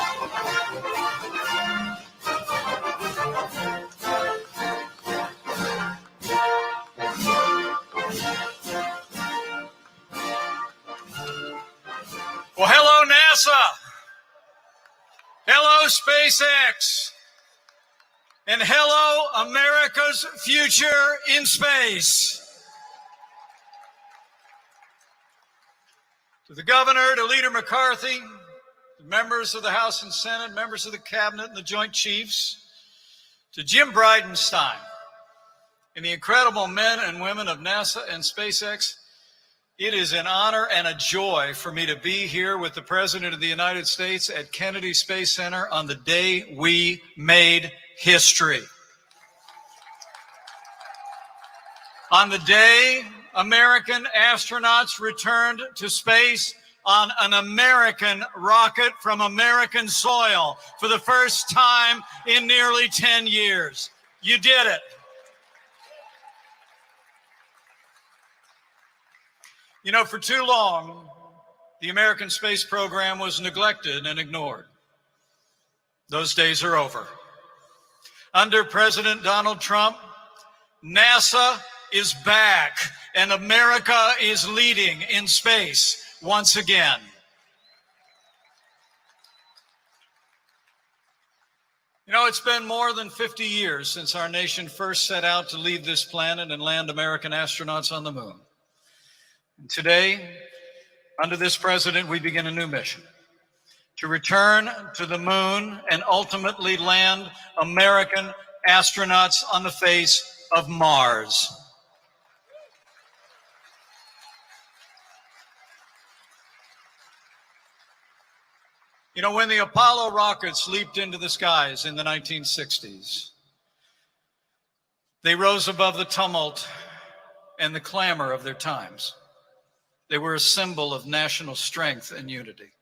Well, hello, NASA. Hello, SpaceX. And hello, America's future in space. To the governor, to Leader McCarthy, to members of the House and Senate, members of the Cabinet and the Joint Chiefs, to Jim Bridenstine, and the incredible men and women of NASA and SpaceX, it is an honor and a joy for me to be here with the President of the United States at Kennedy Space Center on the day we made history. On the day American astronauts returned to space on an American rocket from American soil for the first time in nearly 10 years. You did it. You know, for too long, the American space program was neglected and ignored. Those days are over. Under President Donald Trump, NASA is back, and America is leading in space once again. You know, it's been more than 50 years since our nation first set out to leave this planet and land American astronauts on the moon. And today, under this president, we begin a new mission to return to the moon and ultimately land American astronauts on the face of Mars. You know, when the Apollo rockets leaped into the skies in the 1960s, they rose above the tumult and the clamor of their times. They were a symbol of national strength and unity.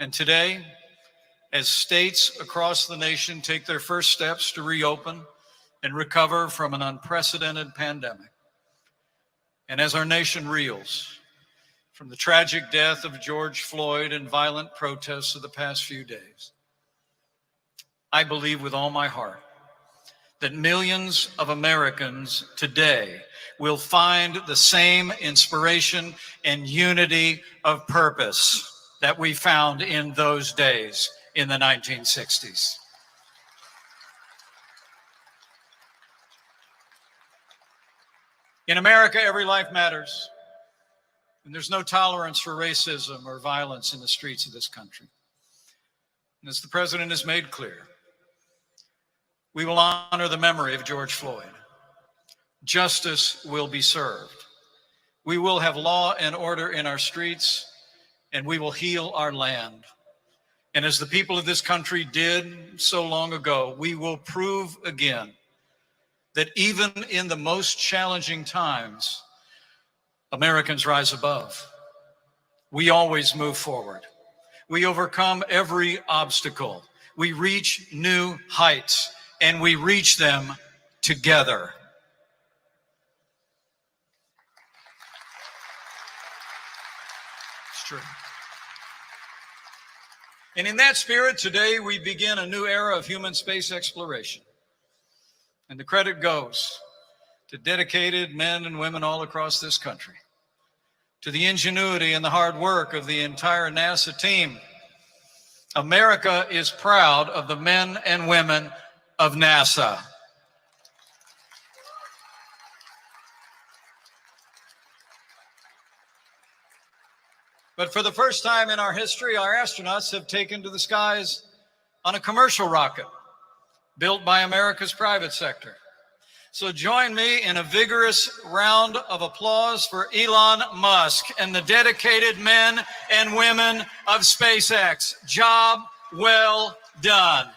And today, as states across the nation take their first steps to reopen and recover from an unprecedented pandemic, and as our nation reels from the tragic death of George Floyd and violent protests of the past few days, I believe with all my heart that millions of Americans today will find the same inspiration and unity of purpose that we found in those days in the 1960s. In America, every life matters. And there's no tolerance for racism or violence in the streets of this country. And as the president has made clear, we will honor the memory of George Floyd. Justice will be served. We will have law and order in our streets, and we will heal our land. And as the people of this country did so long ago, we will prove again that even in the most challenging times, Americans rise above. We always move forward. We overcome every obstacle. We reach new heights, and we reach them together. It's true. And in that spirit, today we begin a new era of human space exploration. And the credit goes to dedicated men and women all across this country, to the ingenuity and the hard work of the entire NASA team. America is proud of the men and women of NASA. But for the first time in our history, our astronauts have taken to the skies on a commercial rocket built by America's private sector. So join me in a vigorous round of applause for Elon Musk and the dedicated men and women of SpaceX. Job well done.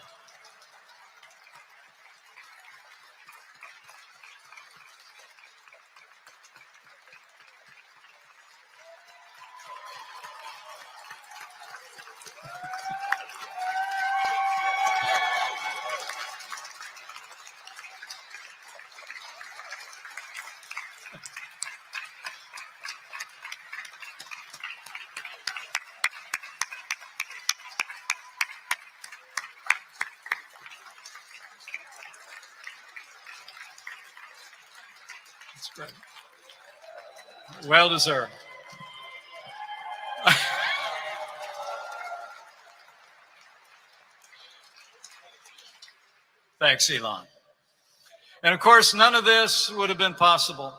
That's great. Well deserved. Thanks, Elon. And of course, none of this would have been possible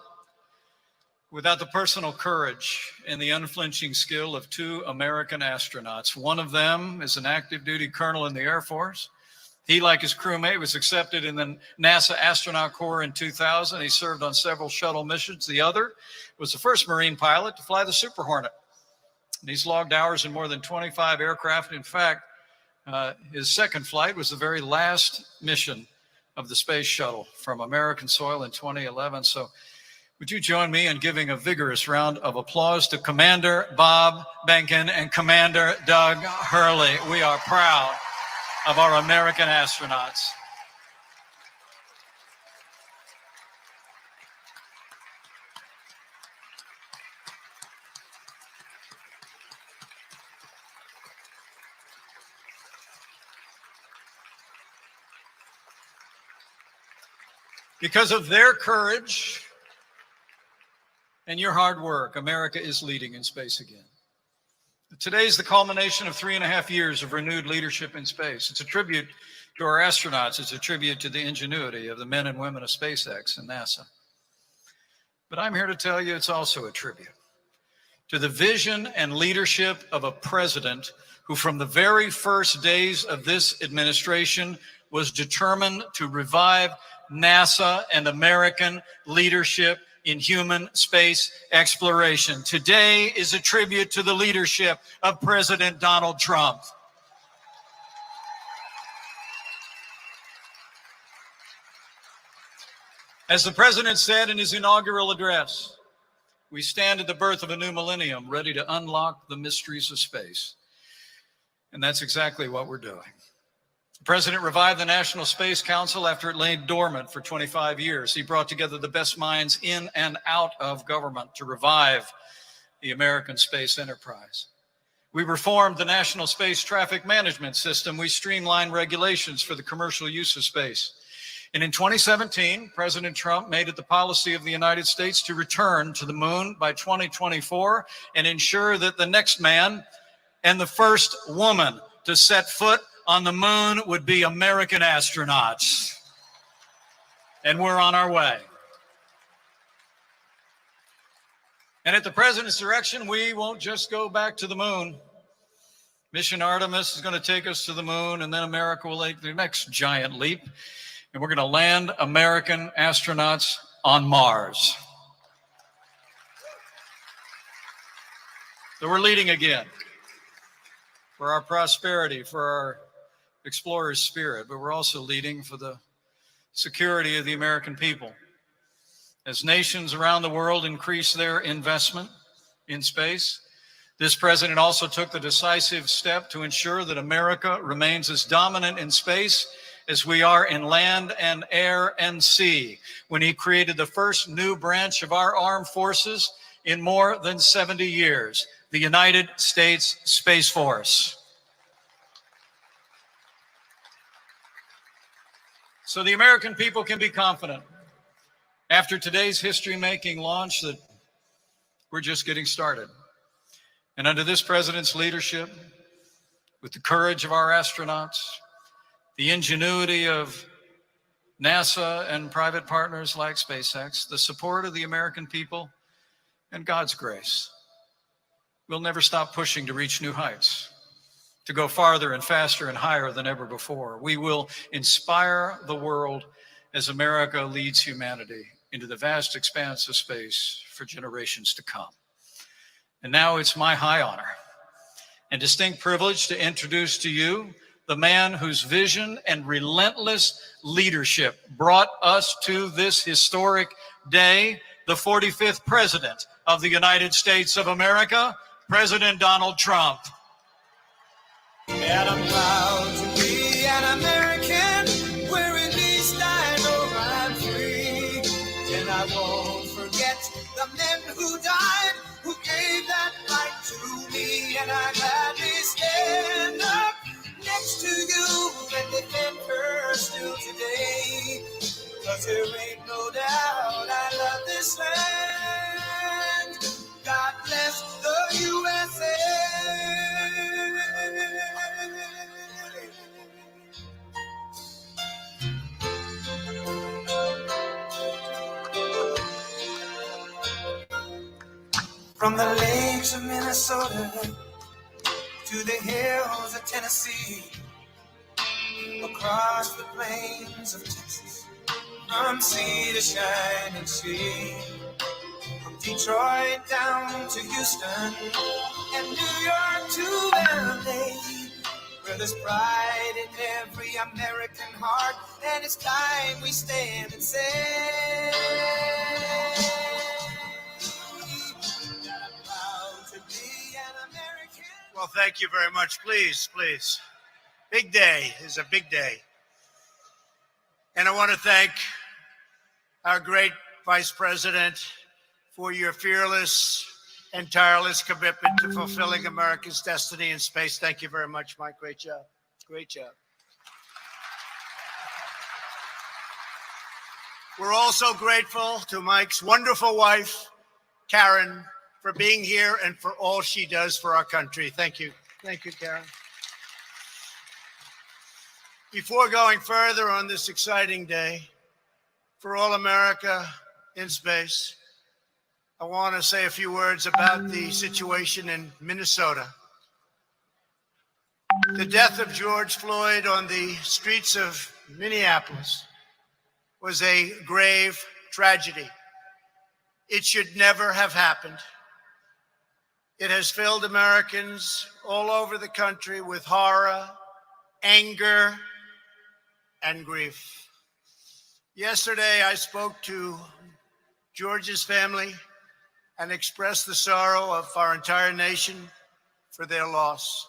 without the personal courage and the unflinching skill of two American astronauts. One of them is an active duty colonel in the Air Force. He, like his crewmate, was accepted in the NASA Astronaut Corps in 2000. He served on several shuttle missions. The other was the first Marine pilot to fly the Super Hornet. And he's logged hours in more than 25 aircraft. In fact, his second flight was the very last mission of the space shuttle from American soil in 2011. So would you join me in giving a vigorous round of applause to Commander Bob Behnken and Commander Doug Hurley. We are proud of our American astronauts. Because of their courage and your hard work, America is leading in space again. Today is the culmination of 3.5 years of renewed leadership in space. It's a tribute to our astronauts. It's a tribute to the ingenuity of the men and women of SpaceX and NASA. But I'm here to tell you it's also a tribute to the vision and leadership of a president who, from the very first days of this administration, was determined to revive NASA and American leadership in human space exploration. Today is a tribute to the leadership of President Donald Trump. As the president said in his inaugural address, we stand at the birth of a new millennium, ready to unlock the mysteries of space. And that's exactly what we're doing. The president revived the National Space Council after it lay dormant for 25 years. He brought together the best minds in and out of government to revive the American space enterprise. We reformed the National Space Traffic Management System. We streamlined regulations for the commercial use of space. And in 2017, President Trump made it the policy of the United States to return to the moon by 2024 and ensure that the next man and the first woman to set foot on the moon would be American astronauts. And we're on our way. And at the president's direction, we won't just go back to the moon. Mission Artemis is going to take us to the moon, and then America will take the next giant leap, and we're going to land American astronauts on Mars. So we're leading again for our prosperity, for our explorer's spirit, but we're also leading for the security of the American people. As nations around the world increase their investment in space, this president also took the decisive step to ensure that America remains as dominant in space as we are in land and air and sea, when he created the first new branch of our armed forces in more than 70 years, the United States Space Force. So the American people can be confident after today's history-making launch that we're just getting started. And under this president's leadership, with the courage of our astronauts, the ingenuity of NASA and private partners like SpaceX, the support of the American people, and God's grace, we'll never stop pushing to reach new heights, to go farther and faster and higher than ever before. We will inspire the world as America leads humanity into the vast expanse of space for generations to come. And now it's my high honor and distinct privilege to introduce to you the man whose vision and relentless leadership brought us to this historic day, the 45th President of the United States of America, President Donald Trump. And I'm proud to be an American, where at least I know I'm free. And I won't forget the men who died, who gave that right to me. And I gladly stand up next to you and defend her still today. 'Cause there ain't no doubt I love this promised land. God bless the USA. From the lakes of Minnesota to the hills of Tennessee, across the plains of Texas, from sea to shining sea, from Detroit down to Houston and New York to LA, where there's pride in every American heart, and it's time we stand and say, I'm proud to be an American. Well, thank you very much. Please, please. Big day is a big day. And I want to thank our great Vice President for your fearless and tireless commitment to fulfilling America's destiny in space. Thank you very much, Mike. Great job. Great job. We're also grateful to Mike's wonderful wife, Karen, for being here and for all she does for our country. Thank you. Thank you, Karen. Before going further on this exciting day for all America in space, I want to say a few words about the situation in Minnesota. The death of George Floyd on the streets of Minneapolis was a grave tragedy. It should never have happened. It has filled Americans all over the country with horror, anger, and grief. Yesterday, I spoke to George's family and expressed the sorrow of our entire nation for their loss.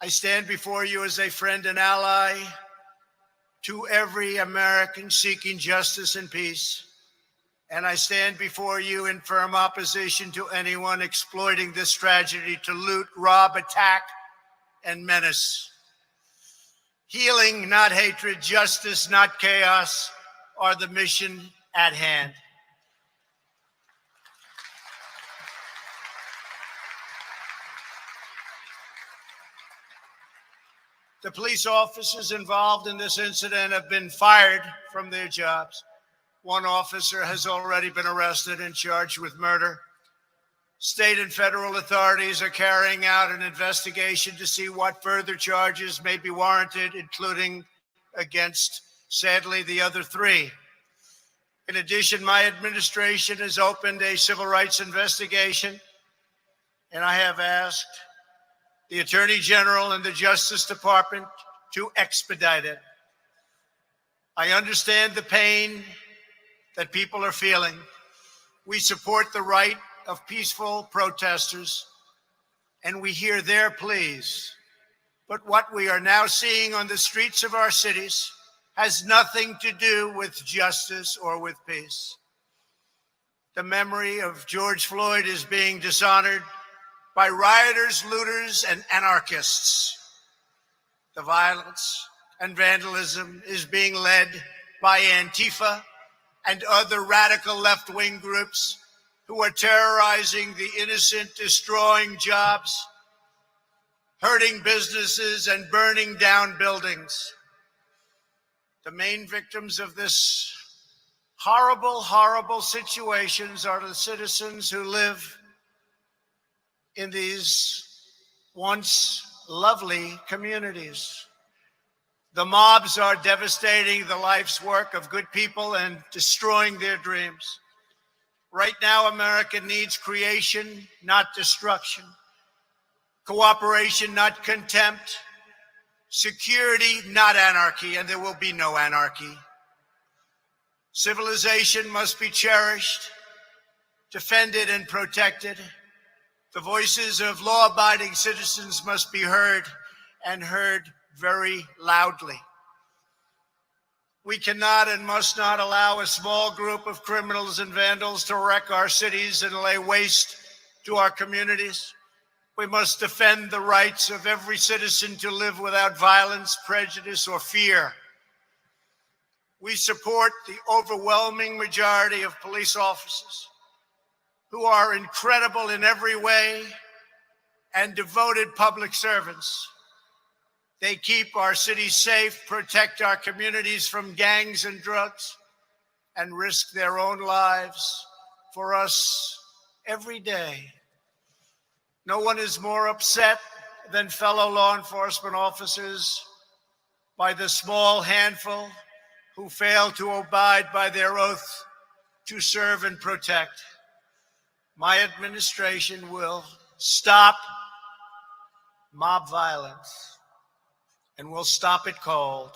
I stand before you as a friend and ally to every American seeking justice and peace, and I stand before you in firm opposition to anyone exploiting this tragedy to loot, rob, attack, and menace. Healing, not hatred, justice, not chaos, are the mission at hand. The police officers involved in this incident have been fired from their jobs. One officer has already been arrested and charged with murder. State and federal authorities are carrying out an investigation to see what further charges may be warranted, including against, sadly, the other three. In addition, my administration has opened a civil rights investigation, and I have asked the Attorney General and the Justice Department to expedite it. I understand the pain that people are feeling. We support the right of peaceful protesters, and we hear their pleas. But what we are now seeing on the streets of our cities has nothing to do with justice or with peace. The memory of George Floyd is being dishonored by rioters, looters, and anarchists. The violence and vandalism is being led by Antifa and other radical left-wing groups who are terrorizing the innocent, destroying jobs, hurting businesses, and burning down buildings. The main victims of this horrible, horrible situations are the citizens who live in these once lovely communities. The mobs are devastating the life's work of good people and destroying their dreams. Right now, America needs creation, not destruction. Cooperation, not contempt. Security, not anarchy, and there will be no anarchy. Civilization must be cherished, defended, and protected. The voices of law-abiding citizens must be heard, and heard very loudly. We cannot and must not allow a small group of criminals and vandals to wreck our cities and lay waste to our communities. We must defend the rights of every citizen to live without violence, prejudice, or fear. We support the overwhelming majority of police officers who are incredible in every way and devoted public servants. They keep our cities safe, protect our communities from gangs and drugs, and risk their own lives for us every day. No one is more upset than fellow law enforcement officers by the small handful who fail to abide by their oath to serve and protect. My administration will stop mob violence, and will stop it cold.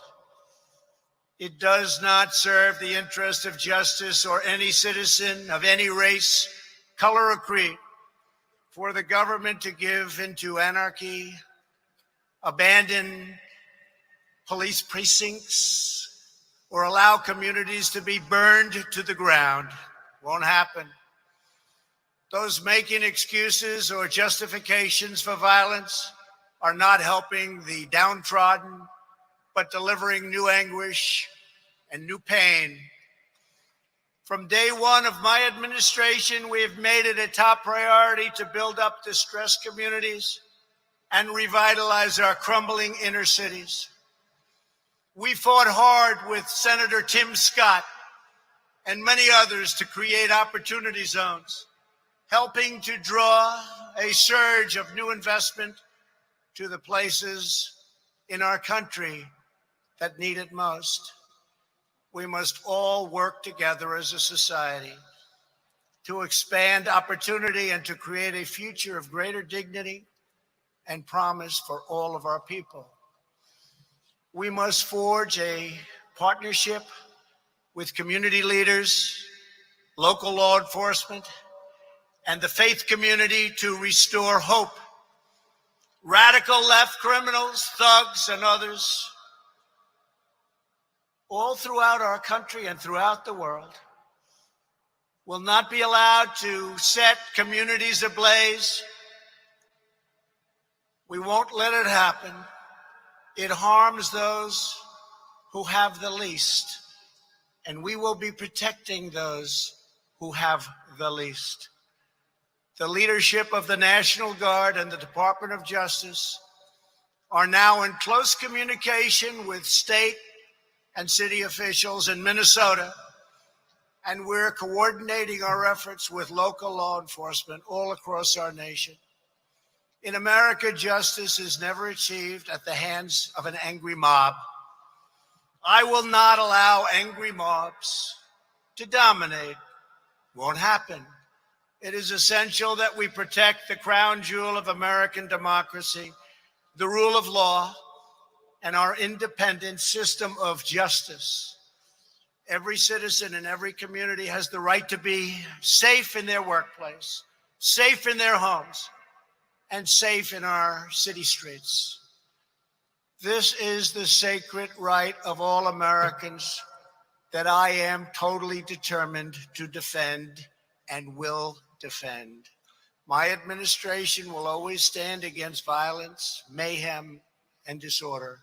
It does not serve the interest of justice or any citizen of any race, color, or creed for the government to give into anarchy, abandon police precincts, or allow communities to be burned to the ground. Won't happen. Those making excuses or justifications for violence are not helping the downtrodden, but delivering new anguish and new pain. From day one of my administration, we have made it a top priority to build up distressed communities and revitalize our crumbling inner cities. We fought hard with Senator Tim Scott and many others to create opportunity zones, helping to draw a surge of new investment to the places in our country that need it most. We must all work together as a society to expand opportunity and to create a future of greater dignity and promise for all of our people. We must forge a partnership with community leaders, local law enforcement, and the faith community to restore hope. Radical left criminals, thugs, and others, all throughout our country and throughout the world, will not be allowed to set communities ablaze. We won't let it happen. It harms those who have the least, and we will be protecting those who have the least. The leadership of the National Guard and the Department of Justice are now in close communication with state and city officials in Minnesota, and we're coordinating our efforts with local law enforcement all across our nation. In America, justice is never achieved at the hands of an angry mob. I will not allow angry mobs to dominate. Won't happen. It is essential that we protect the crown jewel of American democracy, the rule of law, and our independent system of justice. Every citizen in every community has the right to be safe in their workplace, safe in their homes, and safe in our city streets. This is the sacred right of all Americans that I am totally determined to defend and will defend. My administration will always stand against violence, mayhem, and disorder.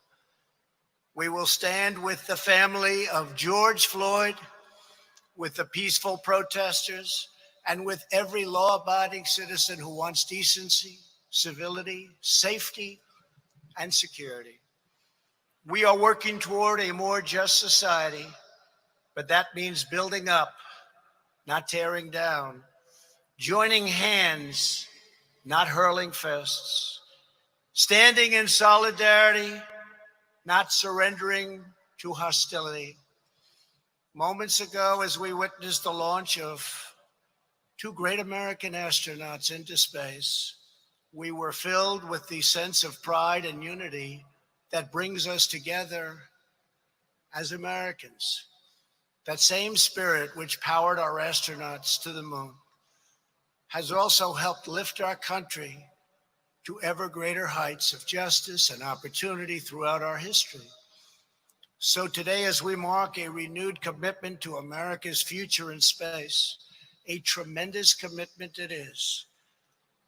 We will stand with the family of George Floyd, with the peaceful protesters, and with every law-abiding citizen who wants decency, civility, safety, and security. We are working toward a more just society, but that means building up, not tearing down, joining hands, not hurling fists, standing in solidarity, not surrendering to hostility. Moments ago, as we witnessed the launch of two great American astronauts into space, we were filled with the sense of pride and unity that brings us together as Americans. That same spirit which powered our astronauts to the moon has also helped lift our country to ever greater heights of justice and opportunity throughout our history. So today, as we mark a renewed commitment to America's future in space, a tremendous commitment it is,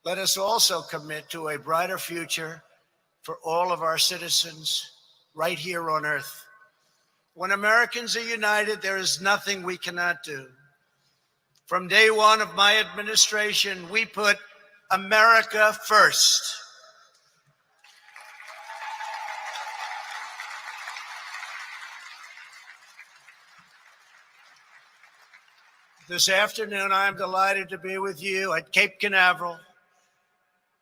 let us also commit to a brighter future for all of our citizens right here on Earth. When Americans are united, there is nothing we cannot do. From day one of my administration, we put America first. This afternoon, I am delighted to be with you at Cape Canaveral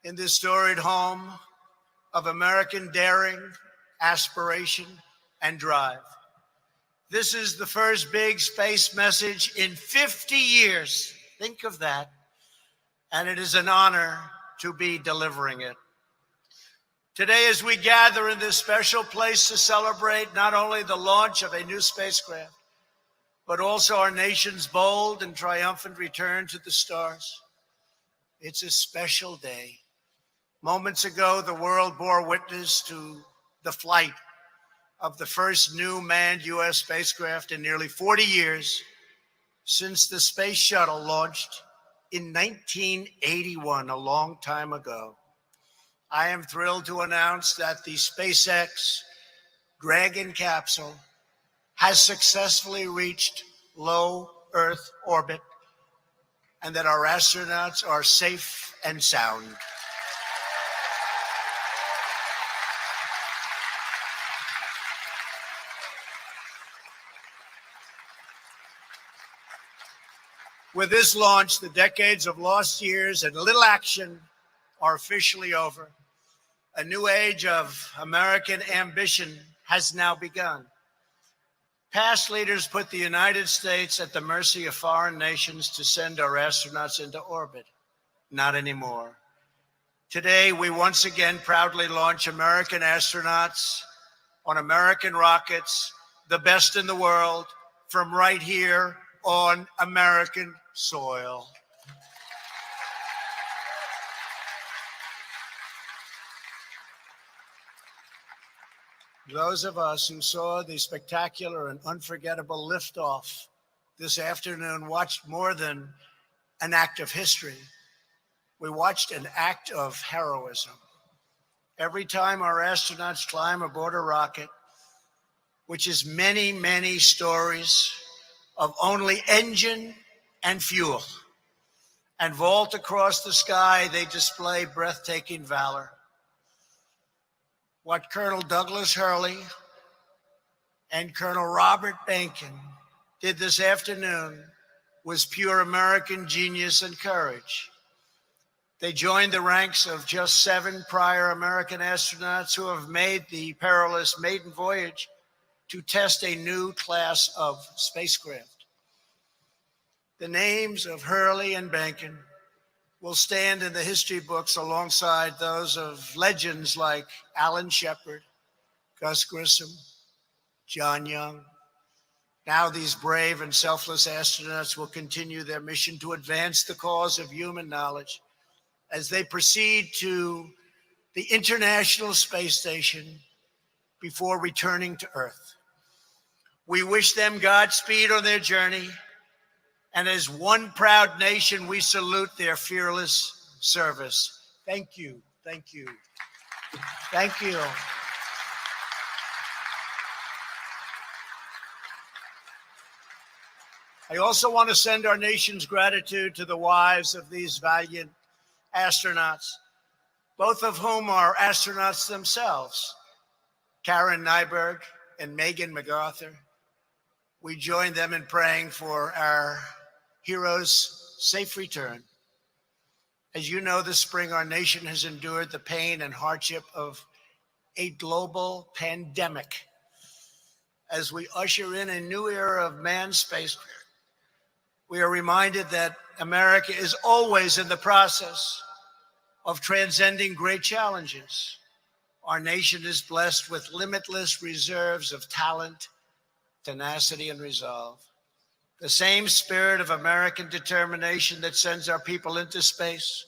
in this storied home of American daring, aspiration, and drive. This is the first big space message in 50 years. Think of that. And it is an honor to be delivering it. Today, as we gather in this special place to celebrate not only the launch of a new spacecraft, but also our nation's bold and triumphant return to the stars, it's a special day. Moments ago, the world bore witness to the flight of the first new manned U.S. spacecraft in nearly 40 years since the space shuttle launched in 1981, a long time ago. I am thrilled to announce that the SpaceX Dragon capsule has successfully reached low Earth orbit and that our astronauts are safe and sound. With this launch, the decades of lost years and little action are officially over. A new age of American ambition has now begun. Past leaders put the United States at the mercy of foreign nations to send our astronauts into orbit. Not anymore. Today, we once again proudly launch American astronauts on American rockets, the best in the world, from right here on American soil. Those of us who saw the spectacular and unforgettable liftoff this afternoon watched more than an act of history. We watched an act of heroism. Every time our astronauts climb aboard a rocket, which is many, many stories of only engine and fuel, and vault across the sky, they display breathtaking valor. What Colonel Douglas Hurley and Colonel Robert Behnken did this afternoon was pure American genius and courage. They joined the ranks of just 7 prior American astronauts who have made the perilous maiden voyage to test a new class of spacecraft. The names of Hurley and Behnken will stand in the history books alongside those of legends like Alan Shepard, Gus Grissom, John Young. Now these brave and selfless astronauts will continue their mission to advance the cause of human knowledge as they proceed to the International Space Station before returning to Earth. We wish them Godspeed on their journey, and as one proud nation, we salute their fearless service. Thank you, thank you, thank you. I also want to send our nation's gratitude to the wives of these valiant astronauts, both of whom are astronauts themselves, Karen Nyberg and Megan MacArthur. We join them in praying for our heroes' safe return. As you know, this spring, our nation has endured the pain and hardship of a global pandemic. As we usher in a new era of manned spacecraft, we are reminded that America is always in the process of transcending great challenges. Our nation is blessed with limitless reserves of talent, tenacity, and resolve. The same spirit of American determination that sends our people into space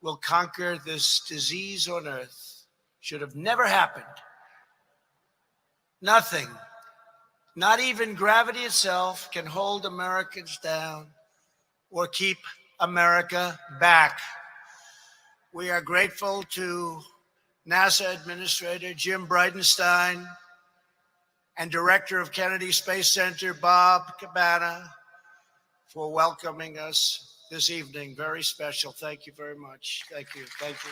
will conquer this disease on Earth. Should have never happened. Nothing, not even gravity itself, can hold Americans down or keep America back. We are grateful to NASA Administrator Jim Bridenstine and Director of Kennedy Space Center, Bob Cabana, for welcoming us this evening. Very special. Thank you very much. Thank you. Thank you.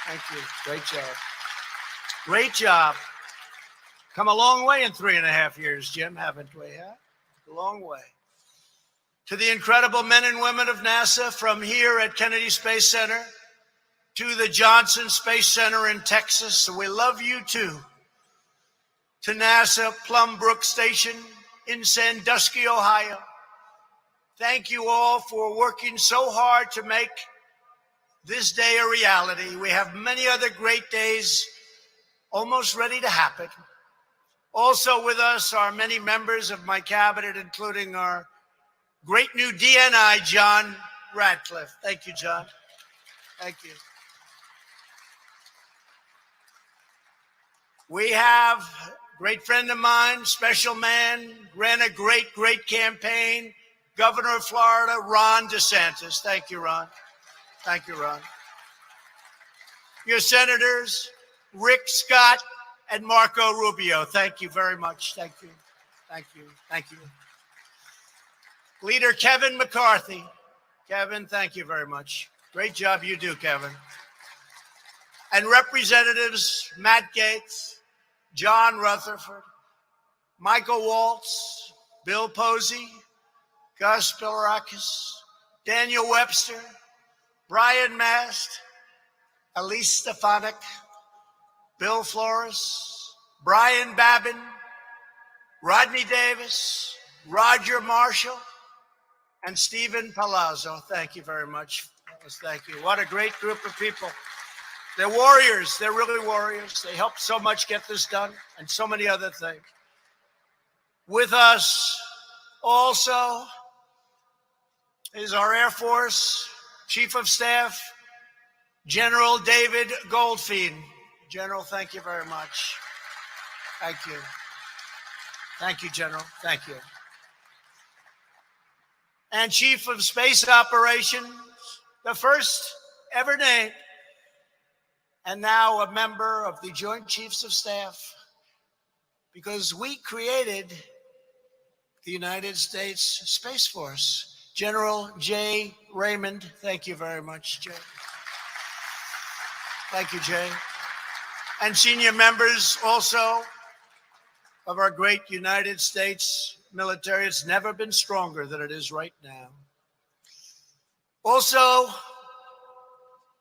Thank you. Great job. Great job. Come a long way in 3.5 years, Jim, haven't we? Huh? A long way. To the incredible men and women of NASA from here at Kennedy Space Center to the Johnson Space Center in Texas, we love you too. To NASA Plum Brook Station in Sandusky, Ohio, thank you all for working so hard to make this day a reality. We have many other great days almost ready to happen. Also with us are many members of my cabinet, including our great new DNI, John Radcliffe. Thank you, John. Thank you. We have a great friend of mine, special man, ran a great campaign, Governor of Florida, Ron DeSantis. Thank you, Ron. Thank you, Ron. Your senators, Rick Scott and Marco Rubio. Thank you very much. Thank you. Thank you. Thank you. Leader Kevin McCarthy. Kevin, thank you very much. Great job you do, Kevin. And Representatives Matt Gaetz, John Rutherford, Michael Waltz, Bill Posey, Gus Bilirakis, Daniel Webster, Brian Mast, Elise Stefanik, Bill Flores, Brian Babin, Rodney Davis, Roger Marshall, and Stephen Palazzo. Thank you very much. Thank you. What a great group of people. They're warriors. They're really warriors. They helped so much get this done and so many other things. With us also is our Air Force Chief of Staff, General David Goldfein. General, thank you very much. Thank you. Thank you, General. Thank you. And Chief of Space Operations, the first ever named, and now a member of the Joint Chiefs of Staff, because we created the United States Space Force. General Jay Raymond, thank you very much, Jay. Thank you, Jay. And senior members also of our great United States military. It's never been stronger than it is right now. Also,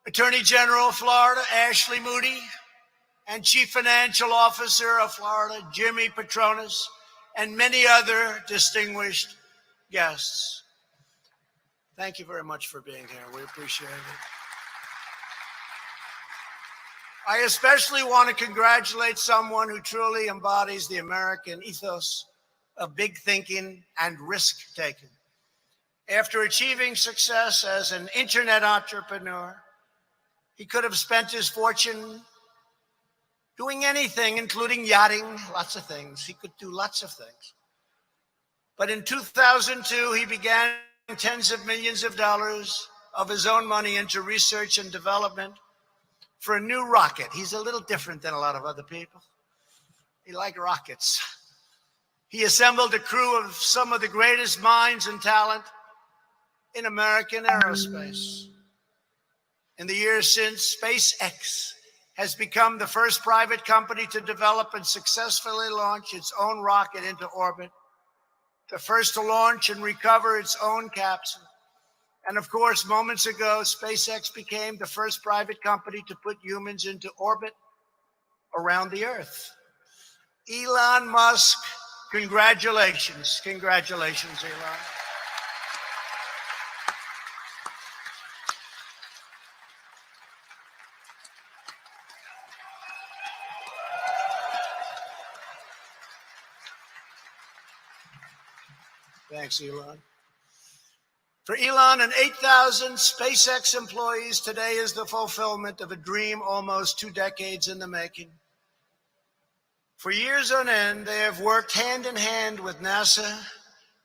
Attorney General of Florida, Ashley Moody, and Chief Financial Officer of Florida, Jimmy Patronis, and many other distinguished guests. Thank you very much for being here. We appreciate it. I especially want to congratulate someone who truly embodies the American ethos of big thinking and risk-taking. After achieving success as an internet entrepreneur, he could have spent his fortune doing anything, including yachting, lots of things. He could do lots of things. But in 2002, he began tens of millions of dollars of his own money into research and development for a new rocket. He's a little different than a lot of other people. He likes rockets. He assembled a crew of some of the greatest minds and talent in American aerospace. In the years since, SpaceX has become the first private company to develop and successfully launch its own rocket into orbit, the first to launch and recover its own capsule. And of course, moments ago, SpaceX became the first private company to put humans into orbit around the Earth. Elon Musk, congratulations. Congratulations, Elon. Thanks, Elon. For Elon and 8,000 SpaceX employees, today is the fulfillment of a dream almost 2 decades in the making. For years on end, they have worked hand in hand with NASA,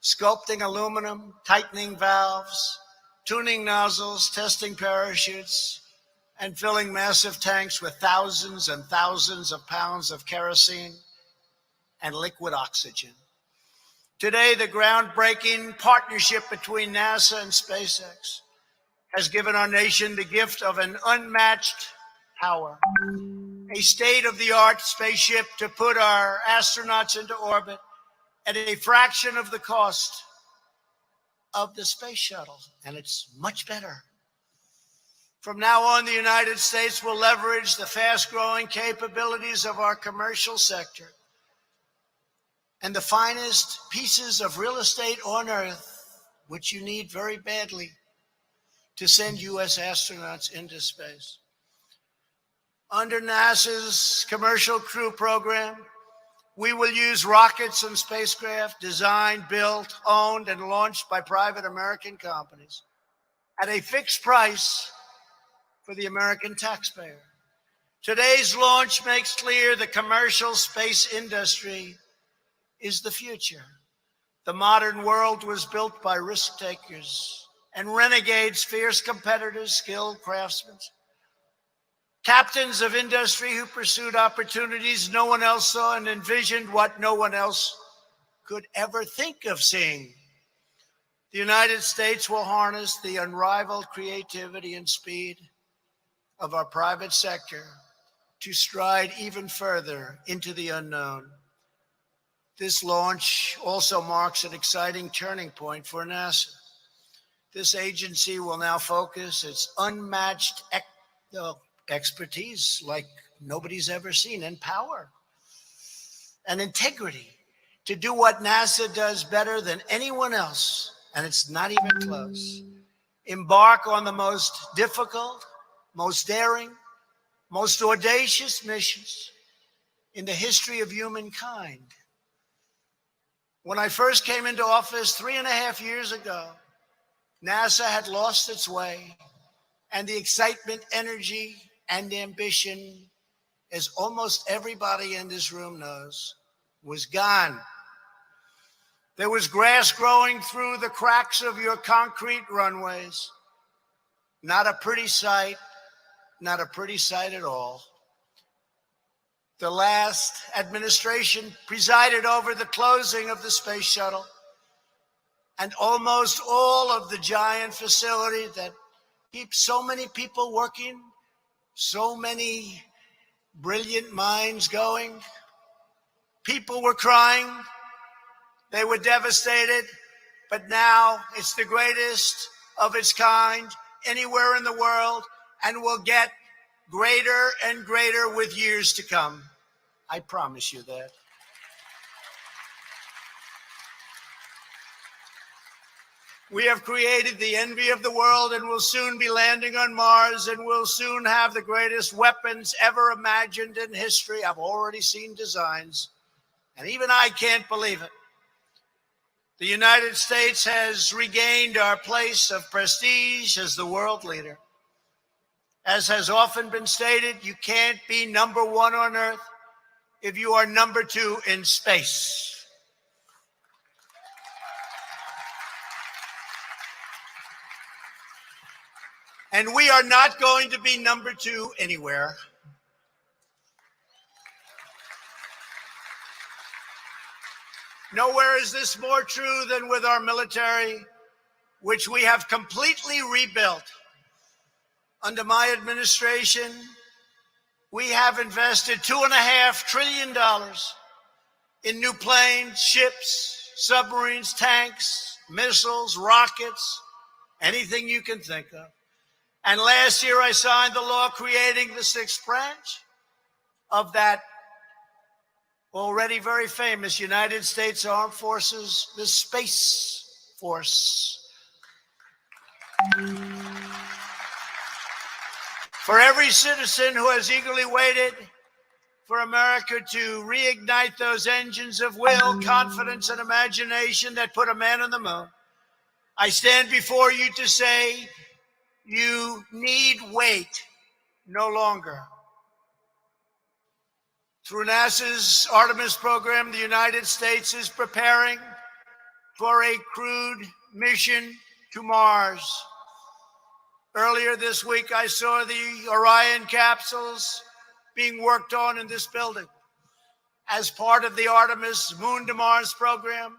sculpting aluminum, tightening valves, tuning nozzles, testing parachutes, and filling massive tanks with thousands and thousands of pounds of kerosene and liquid oxygen. Today, the groundbreaking partnership between NASA and SpaceX has given our nation the gift of an unmatched power, a state-of-the-art spaceship to put our astronauts into orbit at a fraction of the cost of the space shuttle, and it's much better. From now on, the United States will leverage the fast-growing capabilities of our commercial sector and the finest pieces of real estate on Earth, which you need very badly, to send U.S. astronauts into space. Under NASA's Commercial Crew Program, we will use rockets and spacecraft designed, built, owned, and launched by private American companies at a fixed price for the American taxpayer. Today's launch makes clear the commercial space industry is the future. The modern world was built by risk takers and renegades, fierce competitors, skilled craftsmen, captains of industry who pursued opportunities no one else saw and envisioned what no one else could ever think of seeing. The United States will harness the unrivaled creativity and speed of our private sector to stride even further into the unknown. This launch also marks an exciting turning point for NASA. This agency will now focus its unmatched expertise like nobody's ever seen, and power and integrity to do what NASA does better than anyone else, and it's not even close. Embark on the most difficult, most daring, most audacious missions in the history of humankind. When I first came into office 3.5 years ago, NASA had lost its way, and the excitement, energy, and ambition, as almost everybody in this room knows, was gone. There was grass growing through the cracks of your concrete runways. Not a pretty sight, not a pretty sight at all. The last administration presided over the closing of the space shuttle, and almost all of the giant facility that keeps so many people working, so many brilliant minds going. People were crying. They were devastated. But now it's the greatest of its kind anywhere in the world, and will get greater and greater with years to come. I promise you that. We have created the envy of the world, and will soon be landing on Mars, and will soon have the greatest weapons ever imagined in history. I've already seen designs, and even I can't believe it. The United States has regained our place of prestige as the world leader. As has often been stated, you can't be number one on Earth if you are number two in space. And we are not going to be number two anywhere. Nowhere is this more true than with our military, which we have completely rebuilt. Under my administration, we have invested $2.5 trillion in new planes, ships, submarines, tanks, missiles, rockets, anything you can think of. And last year, I signed the law creating the sixth branch of that already very famous United States Armed Forces, the Space Force. For every citizen who has eagerly waited for America to reignite those engines of will, confidence, and imagination that put a man on the moon, I stand before you to say, you need wait no longer. Through NASA's Artemis program, the United States is preparing for a crewed mission to Mars. Earlier this week, I saw the Orion capsules being worked on in this building. as part of the Artemis Moon to Mars program.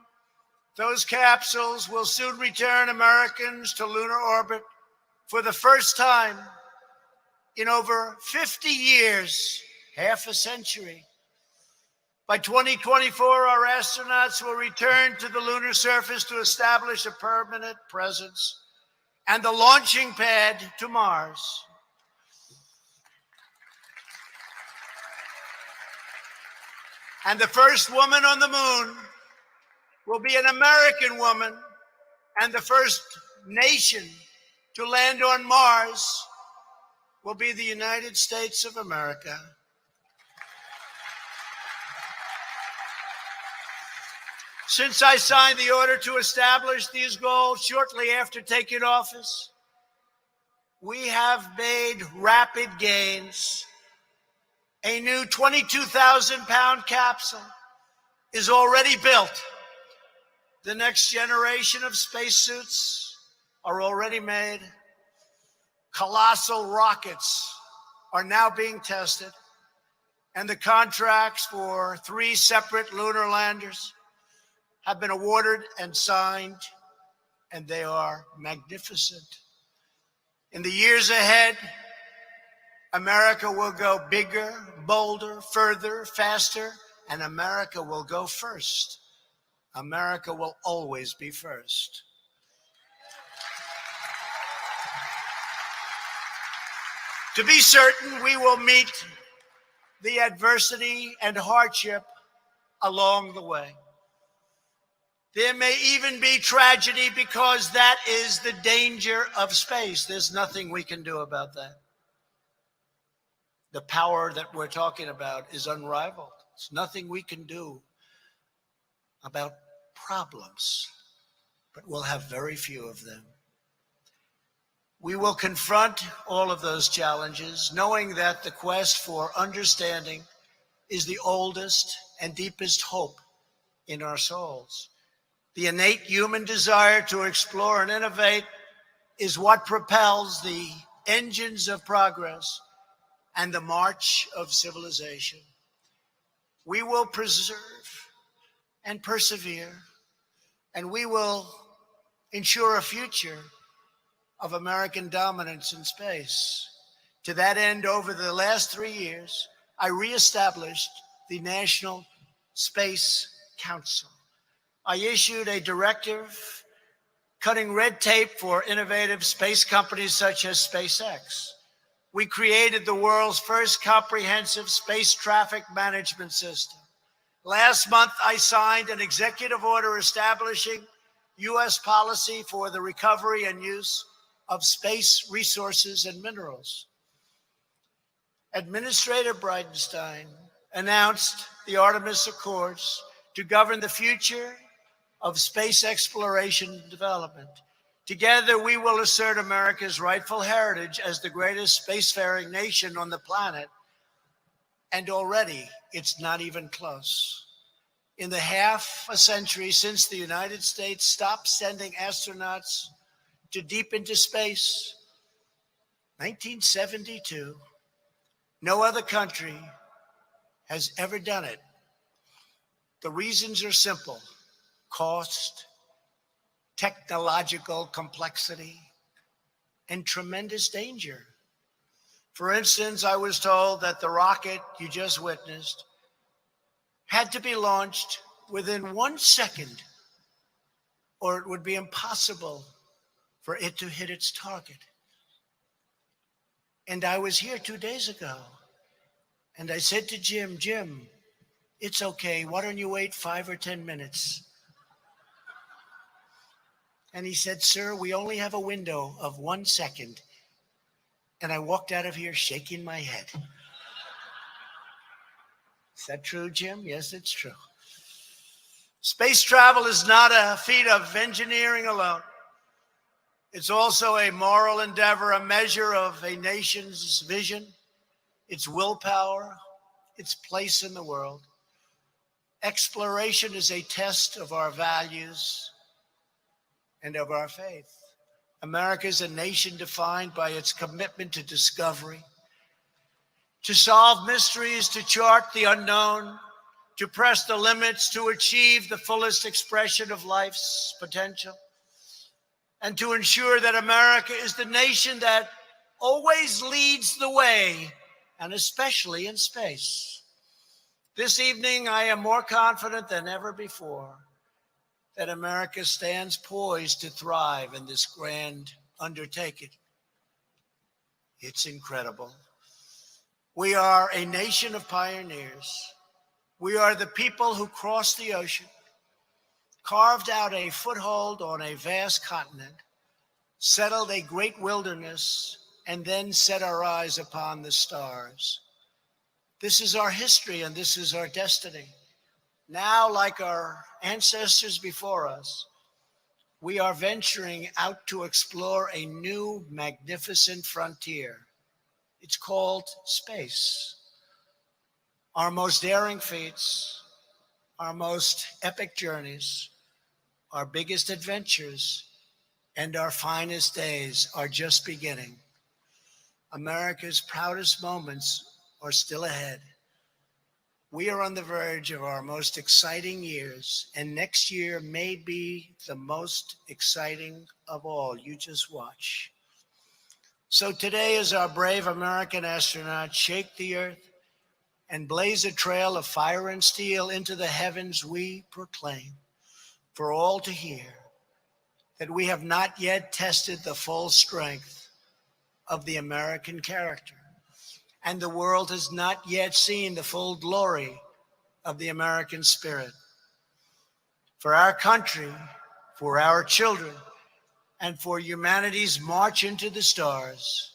Those capsules will soon return Americans to lunar orbit for the first time in over 50 years, half a century. By 2024, our astronauts will return to the lunar surface to establish a permanent presence and the launching pad to Mars. And the first woman on the moon will be an American woman, and the first nation to land on Mars will be the United States of America. Since I signed the order to establish these goals shortly after taking office, we have made rapid gains. A new 22,000-pound capsule is already built. The next generation of spacesuits are already made. Colossal rockets are now being tested, and the contracts for 3 separate lunar landers have been awarded and signed, and they are magnificent. In the years ahead, America will go bigger, bolder, further, faster, and America will go first. America will always be first. To be certain, we will meet the adversity and hardship along the way. There may even be tragedy, because that is the danger of space. There's nothing we can do about that. The power that we're talking about is unrivaled. There's nothing we can do about problems, but we'll have very few of them. We will confront all of those challenges, knowing that the quest for understanding is the oldest and deepest hope in our souls. The innate human desire to explore and innovate is what propels the engines of progress and the march of civilization. We will preserve and persevere, and we will ensure a future of American dominance in space. To that end, over the last 3 years, I reestablished the National Space Council. I issued a directive cutting red tape for innovative space companies such as SpaceX. We created the world's first comprehensive space traffic management system. Last month, I signed an executive order establishing U.S. policy for the recovery and use of space resources and minerals. Administrator Bridenstine announced the Artemis Accords to govern the future of space exploration and development. Together, we will assert America's rightful heritage as the greatest spacefaring nation on the planet. And already, it's not even close. In the half a century since the United States stopped sending astronauts to deep into space, 1972, no other country has ever done it. The reasons are simple: cost, technological complexity, and tremendous danger. For instance, I was told that the rocket you just witnessed had to be launched within 1 second, or it would be impossible for it to hit its target. And I was here 2 days ago, and I said to Jim, it's okay, why don't you wait 5 or 10 minutes? And he said, sir, we only have a window of 1 second. And I walked out of here shaking my head. Is that true, Jim? Yes, it's true. Space travel is not a feat of engineering alone. It's also a moral endeavor, a measure of a nation's vision, its willpower, its place in the world. Exploration is a test of our values and of our faith. America is a nation defined by its commitment to discovery, to solve mysteries, to chart the unknown, to press the limits to achieve the fullest expression of life's potential, and to ensure that America is the nation that always leads the way, and especially in space. This evening, I am more confident than ever before that America stands poised to thrive in this grand undertaking. It's incredible. We are a nation of pioneers. We are the people who crossed the ocean, carved out a foothold on a vast continent, settled a great wilderness, and then set our eyes upon the stars. This is our history and this is our destiny. Now, like our ancestors before us, we are venturing out to explore a new, magnificent frontier. It's called space. Our most daring feats, our most epic journeys, our biggest adventures, and our finest days are just beginning. America's proudest moments are still ahead. We are on the verge of our most exciting years, and next year may be the most exciting of all. You just watch. So today, as our brave American astronauts shake the earth and blaze a trail of fire and steel into the heavens, we proclaim for all to hear that we have not yet tested the full strength of the American character, and the world has not yet seen the full glory of the American spirit. For our country, for our children, and for humanity's march into the stars,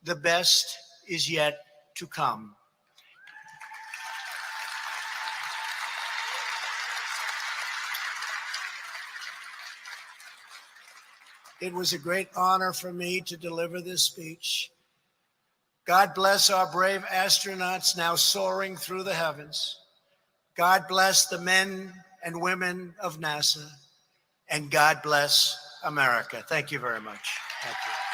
the best is yet to come. It was a great honor for me to deliver this speech. God bless our brave astronauts now soaring through the heavens. God bless the men and women of NASA. And God bless America. Thank you very much. Thank you.